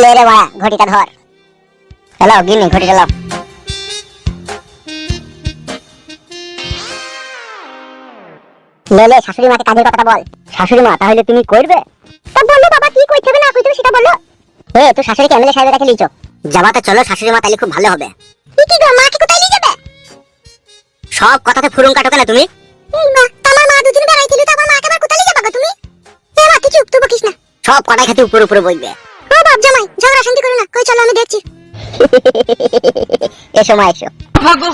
ले रे माया घटिটা ধর। হ্যালো গিনি ঘটিটা লাও। লে শাশুড়ি মাকে কাজের কথাটা বল। শাশুড়ি মা তাহলে তুমি করবে? তা বলো বাবা কি কইতে হবে না কইতে হবে সেটা বলো। তো শাশুড়িকে এমএলএ সাহেবের কাছে লিচো। যাবাতে চলো শাশুড়ি মা তাইলে খুব ভালো হবে। কি গো মা কি কোথায় নিয়ে যাবে? সব কথাতে ফুরুং কাটো কেন তুমি? এই মা তোমার মা দুদিন বেড়াইছিল তো আমার মাকে আবার কোথায় নিয়ে যাবা গো তুমি? এ মা কিছু উঠতে বকিস না। সব কটাই খাতে উপরে উপরে বইবে। ও বাপ জামাই ঝগড়া শান্তি করো না। কই চলো আমি দেখছি। এসো মা এসো। ভাগো।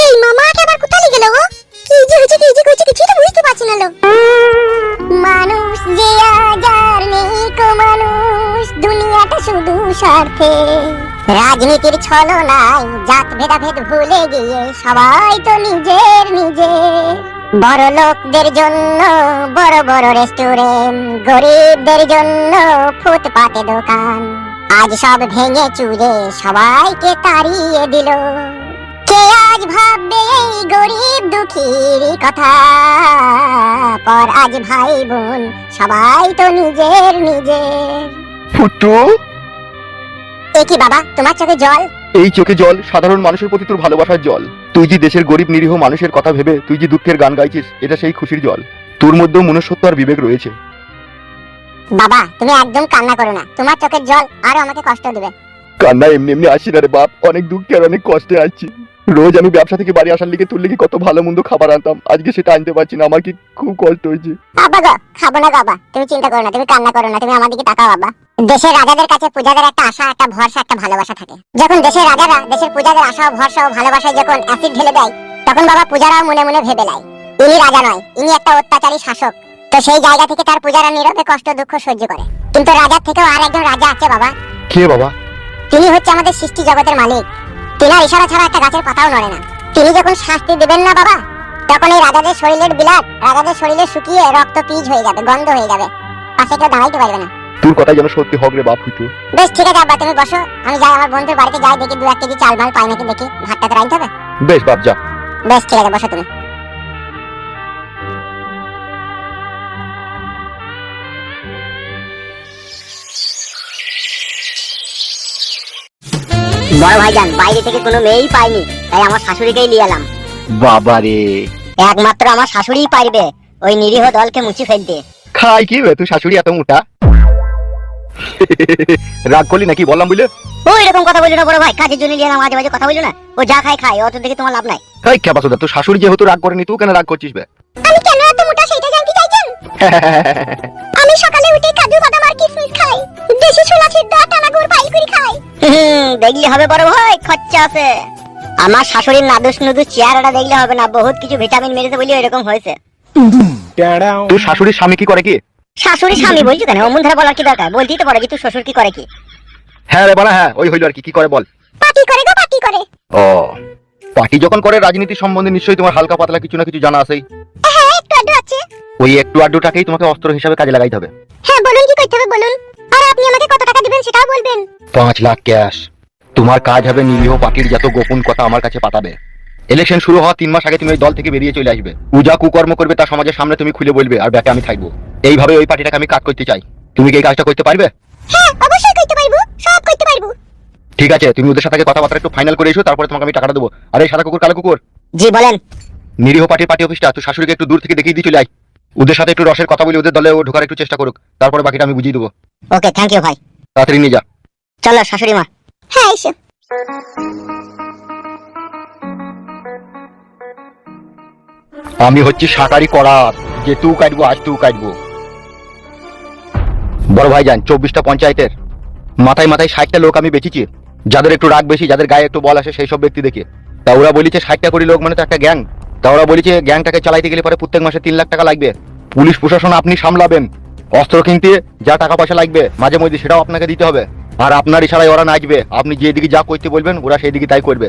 এই মামাকে আবার কোথায় নিয়ে গেল গো? কি যে হচ্ছে কি যে কইছে কিছু তো বুঝতে পারছি না লো। মানুষ যে আজার নেই কো মানুষ দুনিয়াটা শুধু স্বার্থে। রাজনীতির ছলনায় জাত ভেদাভেদ ভুলে গিয়ে সবাই তো নিজের নিজের। বড় লোকদের জন্য বড় বড় রেস্টুরেন্ট, গরিবদের জন্য ফুটপাতে দোকান। আজ সব ভেঙে চুরে সবাইকে তাড়িয়ে দিল। কে আজ ভাববে এই গরিব দুঃখীর কথা? পর আজ ভাই বোন সবাই তো নিজের নিজের। ফুটু এ কি বাবা তোমার চোখে জল? এই চোখে জল সাধারণ মানুষের প্রতি তোর ভালোবাসার জল। তুই যে দেশের গরিব নিরীহ মানুষের কথা ভেবে তুই যে দুঃখের গান গাইছিস এটা সেই খুশির জল। তোর মধ্যেও মনুষ্যত্ব আর বিবেক রয়েছে। বাবা তুমি একদম কান্না করো না, তোমার চোখের জল আরো আমাকে কষ্ট দেবে। কান্না এমনি এমনি আসি না রে বাপ, অনেক দুঃখে আর অনেক কষ্টে আসছি। রোজ আমি ব্যবসা থেকে বাড়ি আসার লিগে তোর লিগে কত ভালো মন্দ খাবার আনতাম, আজকে সেটা আনতে পারছি না, আমার কি খুব কষ্ট হয়েছে। বাবা গো খাবো না বাবা, তুমি চিন্তা করো না, তুমি কান্না করো না, তুমি আমার দিকে তাকাও বাবা। দেশের রাজাদের কাছে প্রজাদের একটা আশা, একটা ভরসা, একটা ভালোবাসা থাকে। যখন দেশের রাজারা দেশের প্রজাদের আশা ও ভরসা ও ভালোবাসায় যখন অ্যাসিড ঢেলে দেয় তখন বাবা প্রজারাও মনে মনে ভেবে নেয় ইনি রাজা নয়, ইনি একটা অত্যাচারী শাসক। তো সেই জায়গা থেকে তার প্রজারা নীরবে কষ্ট দুঃখ সহ্য করে। কিন্তু রাজার থেকেও আর একজন রাজা আছে বাবা। কে বাবা? তিনি হচ্ছে আমাদের সৃষ্টি জগতের মালিক। তিনার ইশারা ছাড়া একটা গাছের পাতাও নড়ে না। তিনি যখন শাস্তি দিবেন না বাবা তখন এই রাজাদের শরীরের বিলাট রাজাদের শরীরে শুকিয়ে রক্ত পিজ হয়ে যাবে, গন্ধ হয়ে যাবে, পাশে কেউ দাঁড়াইতে পারবে না। তোর কথা যেন সত্যি হোক রে বাপ ফুটু। বেশ ঠিক আছে আব্বা তুমি বসো, আমি যাই আমার বন্ধুর বাড়িতে যাই, দেখি 2-1 কেজি চাল মাল পাই নাকি দেখি, ভাতটা তো রাইতে হবে। বেশ বাপ যা। বেশ ঠিক আছে বসো তুমি। বড় ভাইজান বাইরে থেকে কোনো মেয়েই পাইনি, তাই আমার শাশুড়িকেই নিয়ে এলাম। বাবা রে, একমাত্র আমার শাশুড়িই পারবে ওই নিরীহ দলকে মুছে ফেলতে। খাই কি রে তুই শাশুড়ি এত মোটা? রাগ করলি নাকি বললাম বুঝলে? ও এরকম কথা বলি না বড় ভাই, কাজের জন্য নিয়ে মাঝে মাঝে কথা বলি না, ও যা খায় খায়, অত দেখে তোমার লাভ নাই। এই কে বাসুদা, তোর শাশুড়ি যেহেতু রাগ করেনি তুই কেন রাগ করছিস বে? আমি কেন এত মোটা সেটা জানতে চাইছেন? আমি সকালে উঠে কাজু বাদাম আর কিশমিশ খাই, দেশি ছোলা সিদ্ধ আর টানা গুড় পাই করে খাই। দেখলি হবে বড় ভাই, খরচা আছে। আমার শাশুড়ির নাদুস নুদুস চেহারাটা দেখলে হবে না, বহুত কিছু ভিটামিন মেরেছে বলি এরকম হয়েছে। তোর শাশুড়ির স্বামী কি করে কি? শাশুড়ি স্বামী বলছি কেন, অমন ধারে বলার কি দরকার, বলতেই তো পারে কি তোর শ্বশুর কি করে কি। হ্যাঁ রে বানা, হ্যাঁ ওই হইল আর কি করে বল। পার্টি করে গো পার্টি করে। ও পার্টি যখন করে রাজনীতি সম্বন্ধে নিশ্চয়ই তোমার হালকা পাতলা কিছু না কিছু জানা আছেই। হ্যাঁ একটু আধটু আছে। ওই একটু আধটুটাকেই তোমাকে অস্ত্র হিসেবে কাজে লাগাইতে হবে। হ্যাঁ বলুন কি করতে হবে বলুন, আর আপনি আমাকে কত টাকা দিবেন সেটাও বলবেন। 5 লাখ ক্যাশ। তোমার কাজ হবে নিরীহ পার্টির যত গোপন কথা আমার কাছে পাঠাবে। ইলেকশন শুরু হওয়া 3 মাস আগে তুমি ওই দল থেকে বেরিয়ে চলে আসবে। পূজা কুকর্ম করবে তা সমাজের সামনে তুমি খুলে বলবে, আর ব্যাকে আমি থাকবো। এইভাবে ওই পার্টিটাকে আমি কাজ করতে চাই। তুমি কি এই কাজটা করতে পারবে? হ্যাঁ অবশ্যই করতে পারবো, সব করতে পারবো। ঠিক আছে, তুমি ওদের সাথে কথাবার্তা একটু ফাইনাল করে এসো, তারপরে তোমাকে আমি টাকাটা দেবো। আর এই সাদা কুকুর কালো কুকুর, জি বলেন। নিরীহ পার্টির পার্টি অফিসটা তুই শাশুড়িকে একটু দূর থেকে দেখিয়ে দিয়ে চলে আয়। ওদের সাথে একটু রসের কথা বলি, ওদের দলে ও ঢোকার একটু চেষ্টা করুক, তারপরে বাকিটা আমি বুঝিয়ে দেবো। ওকে থ্যাংক ইউ ভাই। তাড়াতাড়ি নিয়ে যা। চলো শাশুড়ি মা। হ্যাঁ এসো। আমি হচ্ছি শাকারি করাত, যে তুই কাটবো আজ তুই কাটবো। বড় ভাইজান 24টা পঞ্চায়েতের মাথায় মাথায় 60টা লোক আমি বেচেছি, যাদের একটু রাগ বেশি, যাদের গায়ে একটু বল আসে সেই সব ব্যক্তি দেখে। তা ওরা বলেছে 60টা কোটি লোক মানে তো একটা গ্যাং। তা ওরা বলেছে গ্যাংটাকে চালাইতে গেলে পরে প্রত্যেক মাসে 3 লাখ টাকা লাগবে। পুলিশ প্রশাসন আপনি সামলাবেন, অস্ত্র কিনতে যা টাকা পয়সা লাগবে মাঝে মধ্যে সেটাও আপনাকে দিতে হবে। আর আপনার ইশারায় ওরা নাচবে, আপনি যেদিকে যা করতে বলবেন ওরা সেই দিকে তাই করবে।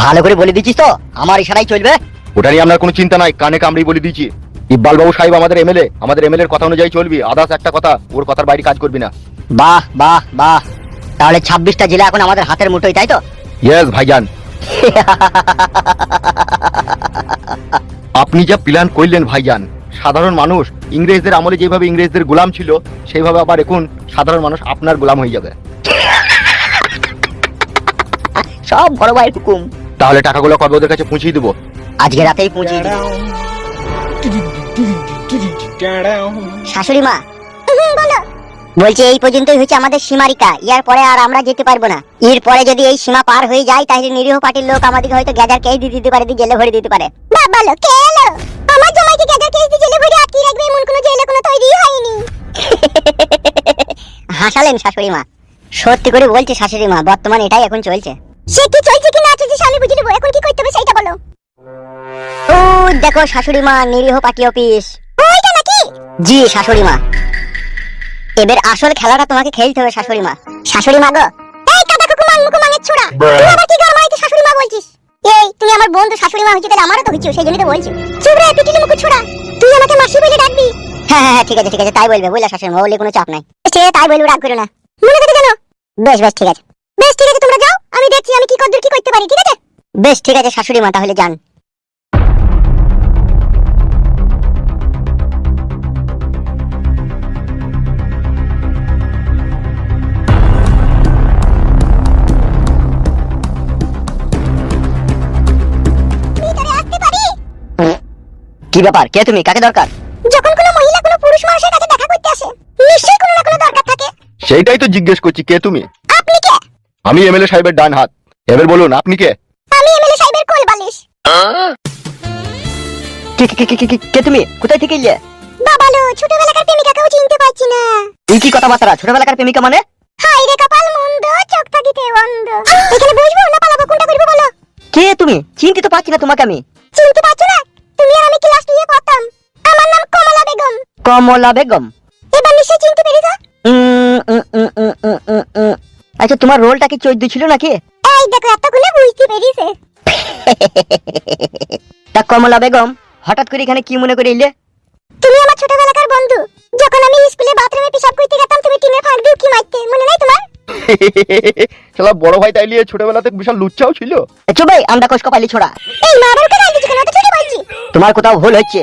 ভালো করে বলে দিচ্ছিস তো, আমার ইশারাই চলবে? ওটা নিয়ে আপনার কোনো চিন্তা নাই, কানে কামড়ি বলে দিচ্ছি। ইকবাল বাবু সাহেব আমাদের এমএলএ, আমাদের এমএলএর কথা অনুযায়ী চলবি, আদার্স একটা কথা ওর কথার বাইরে কাজ করবি না। বাহ বাহ বাহ, তাহলে 26টা জেলা এখন আমাদের হাতের মুঠোয়, তাই তো? ইয়েস ভাইজান, আপনি যা প্ল্যান করলেন ভাইজান, সাধারণ মানুষ ইংরেজদের আমলে যেভাবে ইংরেজদের গোলাম ছিল সেইভাবে আবার এখন সাধারণ মানুষ আপনার গোলাম হয়ে যাবে। সব বড় ভাইয়ের হুকুম। তাহলে টাকাগুলো কবে ওদের কাছে পৌঁছিয়ে দেবো? আজকে রাতেই পৌঁছে দিই। শাশুড়ি মা বলো। বলছি এই পর্যন্তই হচ্ছে আমাদের সীমারিকা, ইয়ার পরে আর আমরা যেতে পারবো না। এর পরে যদি এই সীমা পার হয়ে যায় তাহলে নিরীহ পার্টির লোক আমাদেরকে হয়তো গ্যাজার কেস দিয়ে দিতে পারে, দিয়ে জেলে ভরে দিতে পারে। বলো কে এলো? আমার জামাইকে গ্যাজার কেস দিয়ে জেলে ভরে আটকে রাখবে এমন কোনো জেলে কোনো তৈরি হয়নি। হাসালেন শাশুড়ি মা। সত্যি করে বলছি শাশুড়ি মা, বর্তমান এটাই এখন চলছে। সে কি চলছে কি না চলছে সে আমি বুঝে নেবো, এখন কি করতে হবে সেটা বলো। ও দেখো শাশুড়ি মা, নিরীহ পার্টি অফিস। ওইটা নাকি? জি শাশুড়ি মা, এবার আসল খেলাটা তোমাকে খেলতে হবে শাশুড়ি মা। শাশুড়ি মা গো, এই কাদা কুকু মাংমুকু মাঙের ছোড়া, তুই আবার কি গামাইতে শাশুড়ি মা বলছিস? এই তুমি আমার বন্ধু শাশুড়ি মা হইছিস, তাহলে আমারও তো হইছিস, সেই জন্যই তো বলছি। চুপ রে পিটিলি মুকু ছোড়া, তুই আমাকে মাসি বলে ডাকবি? হ্যাঁ হ্যাঁ ঠিক আছে ঠিক আছে, তাই বলবে বুঝলা শাশুড়ি মা, বলে কোনো চাপ নাই। ঠিক আছে তাই বলবো, রাগ করো না। মনে থাকে জানো? বেশ বেশ ঠিক আছে। বেশ ঠিক আছে, তোমরা যাও, আমি দেখছি আমি কি কদ্দুর কি করতে পারি, ঠিক আছে? বেশ ঠিক আছে শাশুড়ি মা, তাহলে যান। ভিতরে আসতে পারি? কি ব্যাপার, কে তুমি, কাকে দরকার? যখন কোনো মহিলা কোনো পুরুষ মানুষের কাছে দেখা করতে আসে নিশ্চয়ই কোনো না কোনো দরকার থাকে। সেইটাই তো জিজ্ঞেস করছি, কে তুমি? আপনি কে? আমি এমএলএ সাহেবের ডান হাত। এবার বলুন আপনি কে? আমি এমএলএ সাহেবের কোল বালিশ। কে তুমি, কোথায় থেকে এলে? বাবালো, ছোটবেলাকার প্রেমিকাকেও চিনতে পারছি না। এই কি কথাবার্তা, ছোটবেলাকার প্রেমিকা মানে? হাই রে কপাল মন্দ, চোখ থাকিতে অন্ধ। এখানে বসবো না পালাবো, কোনটা করবো বলো? কে তুমি, চিনতে তো পারছি না তোমাকে আমি। চিনতে পারছো না? তুমি আর আমি ক্লাস 2 এ পড়তাম। আমার নাম কমলা বেগম। কমলা বেগম? এবার নিশ্চয়ই চিনতে পেরেছো। আচ্ছা তোমার রোলটা কি 14 ছিল নাকি? এই দেখো এতগুলো বুঝতে পেরেছে। তা কমলা বেগম হঠাৎ করে এখানে কি মনে করে এলে? তুমি আমার ছোটবেলাকার বন্ধু। যখন আমি স্কুলে বাথরুমে পেশাব করতে যেতাম তুমি টিনের ফাঁক দিয়ে কি মারতে, মনে নাই তোমার? শালা বড় ভাই তাইলে ছোটবেলাতে বিশাল লুচ্চাও ছিল। চুপ ভাই, আমরা কোষ কপালি ছোড়া। এই মা আবার কেন দিচ্ছ, কেন তো ঠিকই বলছি। তোমার কোথাও ভুল হচ্ছে।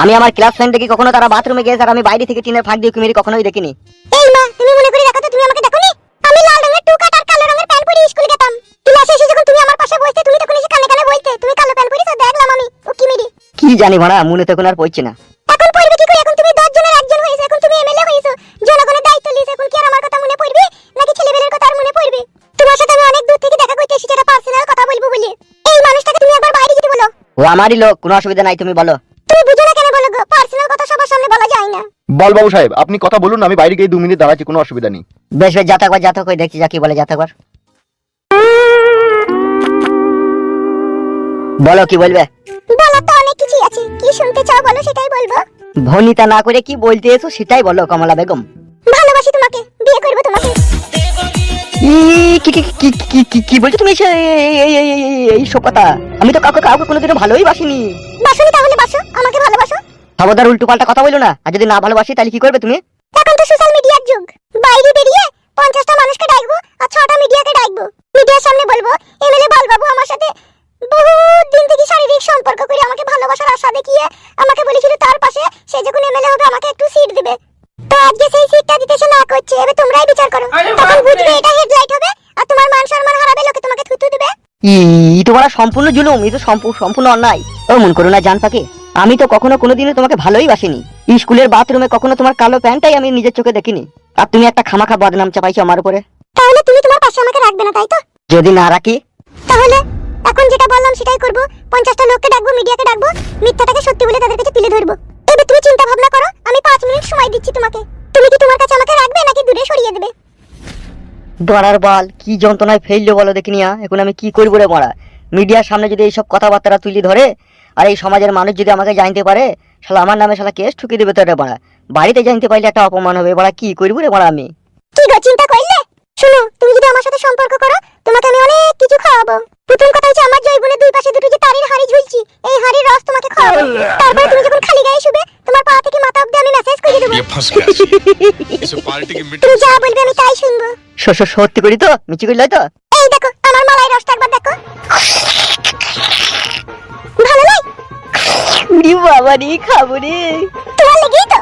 আমি আমার ক্লাস ফ্রেন্ড দেখি কখনো তারা বাথরুমে গেছে আর আমি বাইরে থেকে টিনের ফাঁক দিয়ে কুমিরি কখনোই দেখিনি। এই মা তুমি মনে করে রাখো তো তুমি আমাকে দেখোনি? আমি লাল রঙের টু কাট আর কালো রঙের প্যান্ট পরে স্কুলে যেতাম। ক্লাসে এসে যখন তুমি আমার পাশে বসতে তুমি তখন এসে কানে কানে বলতে তুমি কালো প্যান্ট পরিছো, দেখলাম আমি ও কি মেরি। কি জানি ভাড়া, মনে তো এখন আর পড়ছে না। এখন পড়বে কি করে, এখন তুমি 10 জনের একজন হয়েছো, এখন তুমি এমএলএ হয়েছো, জনগণের দায়িত্ব নিয়েছো, এখন কি আর আমার কথা মনে পড়বে নাকি ছেলেবেলার কথা আর মনে পড়বে? তোমার সাথে আমি অনেক দূর থেকে দেখা করতে এসেছি, এটা পার্সোনাল কথা বলবো বলে। এই মানুষটাকে তুমি একবার বাইরে যেতে বলো। ও আমারই লোক, কোনো অসুবিধা নাই, তুমি বলো। তুমি বুঝো না কেন বলো গো, পার্সোনাল কথা সবার সামনে বলা যায় না। বল বাবু সাহেব, আপনি কথা বলুন, আমি বাইরে গিয়ে 2 মিনিট দাঁড়াচ্ছি, কোনো অসুবিধা নেই। বেশ বেশ, যাতা একবার যাতা কই দেখছি যা কি বলে, যাতা একবার বলো কি বলবে। বলার তো অনেক কিছুই আছে, কি শুনতে চাও বলো সেটাই বলবো। ভনিতা না করে কি বলতে এসো সেটাই বলো কমলা বেগম। ভালোবাসি তোমাকে, বিয়ে করবো তোমাকে। কি বলছো তুমি এই সব কথা? আমি তো কাউকে কাউকে কোনোদিনও ভালোই বাসিনি। বাসনি তাহলে বাসো, আমাকে ভালোবাসো। খবরদার উল্টো পাল্টা কথা বলো না, আর যদি না ভালোবাসি তাহলে কি করবে তুমি? এখন তো সোশ্যাল মিডিয়ার যুগ, বাইরে বেরিয়ে 50টা মানুষকে ডাকবো আর 6টা মিডিয়াকে ডাকবো। মিডিয়ার সামনে বলবো এমএলএ বালবাবু আমার সাথে বহুত দিন থেকে শারীরিক সম্পর্ক করে আমাকে ভালোবাসার আশা দেখিয়ে আমাকে বলেছিল তার পাশে সে যখন এমএলএ হবে আমাকে একটু সিট দিবে। তো আজকে সেই সিটটা দিতে সে না করছে, এবার তোমরাই বিচার করো। তখন বুঝবে এটা হেডলাইট হবে আর তোমার মান সম্মান হারাবে, লোকে তোমাকে থুতু দিবে। তোমার সম্পূর্ণ জুলুম, এই তো সম্পূর্ণ অন্যায়। ও মন করো না জান পাখি, আমি তো কখনো কোনোদিনও তোমাকে ভালোই বাসিনি। স্কুলের বাথরুমে কখনো তোমার কালো প্যান্টটাই আমি নিজের চোখে দেখিনি, আর তুমি একটা খামাখা বদনাম চাপাইছো আমার উপরে। তাহলে তুমি তোমার পাশে আমাকে রাখবে না তাই তো? যদি না রাখি তাহলে এখন যেটা বললাম সেটাই করব, 50টা লোককে ডাকবো, মিডিয়াকে ডাকবো, মিথ্যাটাকে সত্যি বলে তাদের কাছে তুলে ধরবো। এবার তুমি চিন্তা ভাবনা করো, আমি 5 মিনিট সময় দিচ্ছি তোমাকে। তুমি কি তোমার কাছে আমাকে রাখবে নাকি দূরে সরিয়ে দেবে? বড়ার বাল কি যন্ত্রণায় ফেললো বলো দেখিনি। এখন আমি কি করবো রে বড়া? মিডিয়ার সামনে যদি এইসব কথাবার্তা তুলি ধরে আর এই সমাজের মানুষ যদি আমাকে জানতে পারে, শালা আমার নামে শালা কেস ঠুকে দেবে তো রে বড়া। বাড়িতে জানতে পারলে একটা অপমান হবে বড়া, কি করবো রে বড়া আমি? কি গো চিন্তা করলে? শুনো, তুমি যদি আমার সাথে সম্পর্ক করো তোমাকে আমি অনেক কিছু খাওয়াবো। প্রথম কথা হচ্ছে আমার জয়গুণের দুই পাশে দুটো যে তারের হাড়ি ঝুলছি, এই হাড়ির রস তোমাকে খাওয়াবো। তারপরে তুমি যখন খালি গায়ে শুবে তোমার পা থেকে মাথা অবধি আমি মেসেজ করে দেবো। তুমি যা বলবে আমি তাই শুনবো। সত্যি করি তো, মিছি করি তো? এই দেখো আমার মালাই রসটা একবার দেখো। দেখো। ভালো নয়? উড়ি বাবা রে, খাবো রে। তোমার লেগেই তো।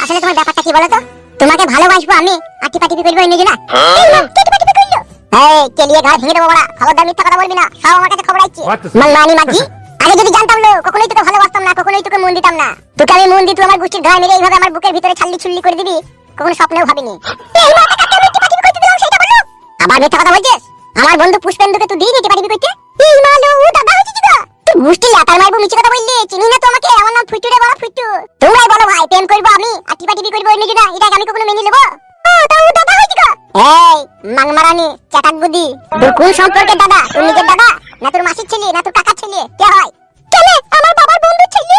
আসলে তোমার ব্যাপারটা কি বলো তো? তোমাকে ভালোবাসবো আমি আর টিপাটিপি করবো অন্য জনা। এই মা, কে টিপাটিপি করলো? এই কেলিয়ে ঘর ভেঙে দেবো বড়া। খবরদার মিথ্যা কথা বলবি না, সব আমার কাছে খবর আইছে। মানমানি মাঝি, আগে যদি জানতাম লো কখনোই তোকে ভালোবাসতাম না, কখনোই তোকে মন দিতাম না। তোকে আমি মন দি তুই আমার গুষ্টির ঘাড় মেরে এইভাবে আমার বুকের ভিতরে ছাল্লি ছুল্লি করে দিবি, কখনো স্বপ্নেও ভাবিনি। এই মা, টাকা আমি টিপাটিপি করতে দিলাম সেটা বলো। আবার মিথ্যা কথা বলছিস? আমার বন্ধু পুষ্পেন্দুকে তুই দিই টিপাটিপি করতে? এই মা লো, ও দাদা হইছিস কি গো? তুই গুষ্টি লাতার মারবো মিছে কথা বললি, চিনি না তো আমাকে। আমার নাম ফুটু রে বড়া, ফুটু। তোমরাই বলো ভাই, প্রেম করবো আমি আর টিপাটিপি করবো অন্য জনা, এটা আমি কখনো মেনে নেবো? ও দাদা হইছিস গো? এই মাংমারানি চাটাক বুদ্ধি, তোর কোন সম্পর্কের দাদা? তোর নিজের দাদা না তোর মাসির ছেলে না তোর কাকার ছেলে? কে হয়? কেন আমার বাবার বন্ধুর ছেলে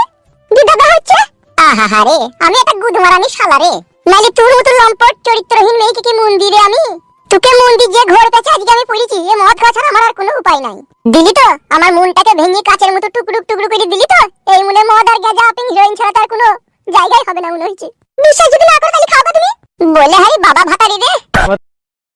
দি দাদা হচ্ছে? আহা রে, আমি একটা গুদমারানি শালা রে। নাইলে তোর মতো লম্পট চরিত্রহীন মেয়েকে কি মন্দিরে আমি? তোকে মন্দির যে ঘর কাছে আজকে আমি পড়েছি, এ মদ খাওয়া ছাড়া আমার আর কোনো উপায় নাই। দিলি তো আমার মনটাকে ভেঙে কাচের মতো টুকরো টুকরো করে দিলি তো। এই মনে মদ আর গাঁজা আপনি হিরোইন ছাড়া তার কোনো জায়গায় হবে না মনে হচ্ছে। বিশ্বাস যদি না করো তাহলে খাওয়া তুমি বলে, হাই বাবা ভাতারি রে।